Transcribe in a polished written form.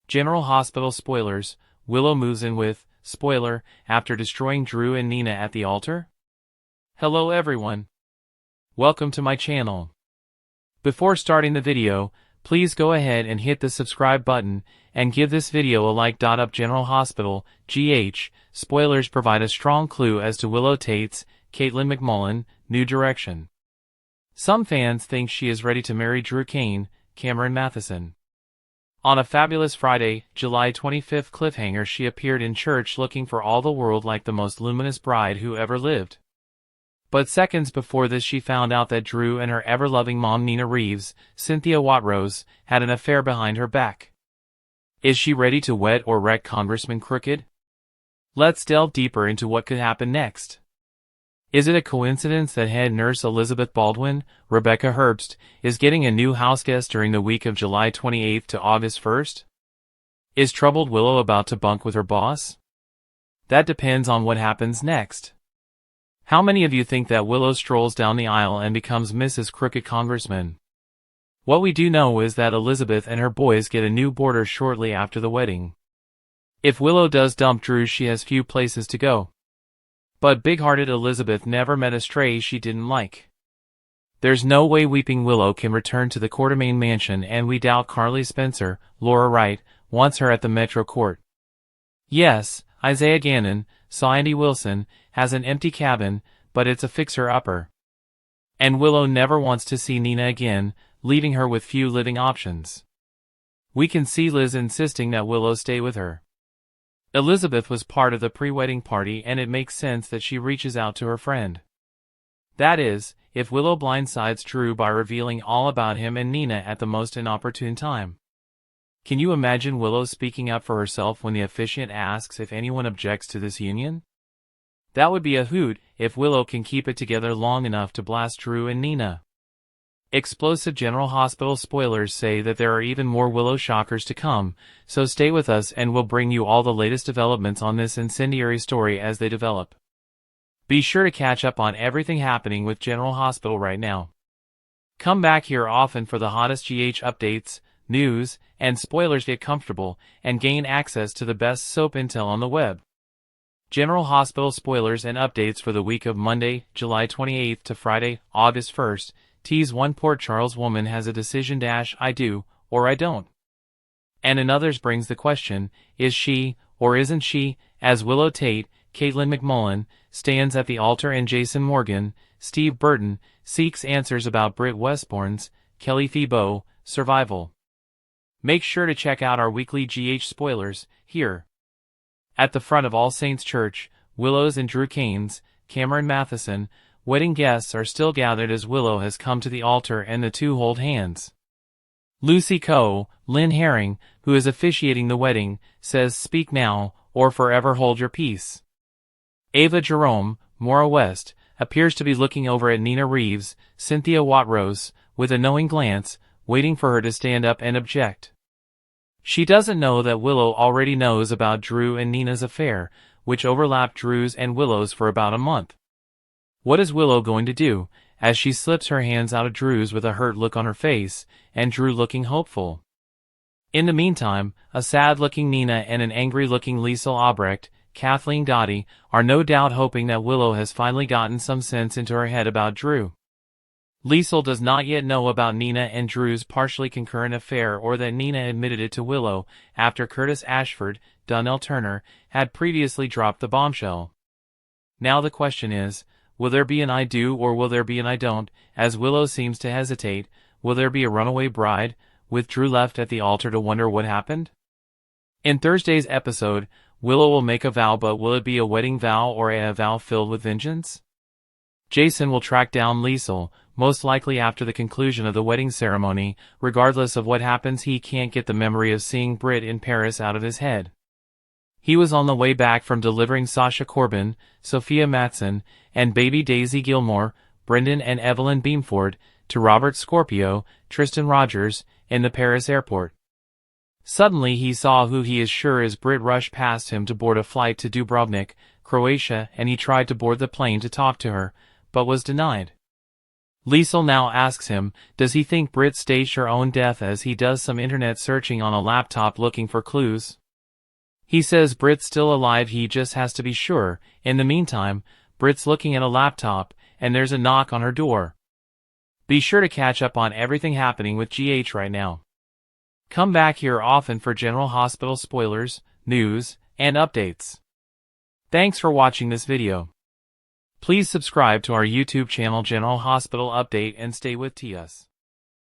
General Hospital spoilers, Willow moves in with, spoiler, after destroying Drew and Nina at the altar? Hello everyone. Welcome to my channel. Before starting the video, please go ahead and hit the subscribe button, and give this video a like. Up General Hospital, GH, spoilers provide a strong clue as to Willow Tate's, Caitlin McMullen, new direction. Some fans think she is ready to marry Drew Kane, Cameron Matheson. On a fabulous Friday, July 25th cliffhanger, she appeared in church looking for all the world like the most luminous bride who ever lived. But seconds before this she found out that Drew and her ever-loving mom Nina Reeves, Cynthia Watrose, had an affair behind her back. Is she ready to wed or wreck Congressman Crooked? Let's delve deeper into what could happen next. Is it a coincidence that head nurse Elizabeth Baldwin, Rebecca Herbst, is getting a new houseguest during the week of July 28th to August 1st? Is troubled Willow about to bunk with her boss? That depends on what happens next. How many of you think that Willow strolls down the aisle and becomes Mrs. Crooked Congressman? What we do know is that Elizabeth and her boys get a new boarder shortly after the wedding. If Willow does dump Drew, she has few places to go. But big-hearted Elizabeth never met a stray she didn't like. There's no way Weeping Willow can return to the Quartermaine mansion, and we doubt Carly Spencer, Laura Wright, wants her at the Metro Court. Yes, Isaiah Gannon, Sandy Wilson, has an empty cabin, but it's a fixer-upper. And Willow never wants to see Nina again, leaving her with few living options. We can see Liz insisting that Willow stay with her. Elizabeth was part of the pre-wedding party, and it makes sense that she reaches out to her friend. That is, if Willow blindsides Drew by revealing all about him and Nina at the most inopportune time. Can you imagine Willow speaking up for herself when the officiant asks if anyone objects to this union? That would be a hoot if Willow can keep it together long enough to blast Drew and Nina. Explosive General Hospital spoilers say that there are even more Willow shockers to come, so stay with us and we'll bring you all the latest developments on this incendiary story as they develop. Be sure to catch up on everything happening with General Hospital right now. Come back here often for the hottest GH updates, news, and spoilers. Get comfortable and gain access to the best soap intel on the web. General Hospital spoilers and updates for the week of Monday, July 28th to Friday, August 1st. Tease one Port Charles woman has a decision - I do, or I don't. And another's brings the question, is she, or isn't she, as Willow Tate, Caitlin McMullen, stands at the altar and Jason Morgan, Steve Burton, seeks answers about Britt Westbourne's, Kelly Thiebaud, survival. Make sure to check out our weekly GH spoilers, here. At the front of All Saints Church, Willow's and Drew Kane's, Cameron Matheson, wedding guests are still gathered as Willow has come to the altar and the two hold hands. Lucy Coe, Lynn Herring, who is officiating the wedding, says speak now, or forever hold your peace. Ava Jerome, Maura West, appears to be looking over at Nina Reeves, Cynthia Watrose, with a knowing glance, waiting for her to stand up and object. She doesn't know that Willow already knows about Drew and Nina's affair, which overlapped Drew's and Willow's for about a month. What is Willow going to do, as she slips her hands out of Drew's with a hurt look on her face, and Drew looking hopeful? In the meantime, a sad-looking Nina and an angry-looking Liesl Albrecht, Kathleen Dottie, are no doubt hoping that Willow has finally gotten some sense into her head about Drew. Liesl does not yet know about Nina and Drew's partially concurrent affair, or that Nina admitted it to Willow after Curtis Ashford, Donnell Turner, had previously dropped the bombshell. Now the question is, will there be an I do or will there be an I don't? As Willow seems to hesitate, will there be a runaway bride, with Drew left at the altar to wonder what happened? In Thursday's episode, Willow will make a vow, but will it be a wedding vow or a vow filled with vengeance? Jason will track down Liesl, most likely after the conclusion of the wedding ceremony. Regardless of what happens, he can't get the memory of seeing Britt in Paris out of his head. He was on the way back from delivering Sasha Corbin, Sophia Matson, and baby Daisy Gilmore, Brendan and Evelyn Beamford, to Robert Scorpio, Tristan Rogers, in the Paris airport. Suddenly he saw who he is sure is Britt rush past him to board a flight to Dubrovnik, Croatia, and he tried to board the plane to talk to her, but was denied. Liesel now asks him, does he think Britt staged her own death as he does some internet searching on a laptop looking for clues? He says Britt's still alive, he just has to be sure. In the meantime, Britt's looking at a laptop, and there's a knock on her door. Be sure to catch up on everything happening with GH right now. Come back here often for General Hospital spoilers, news, and updates. Thanks for watching this video. Please subscribe to our YouTube channel General Hospital Update and stay with TS.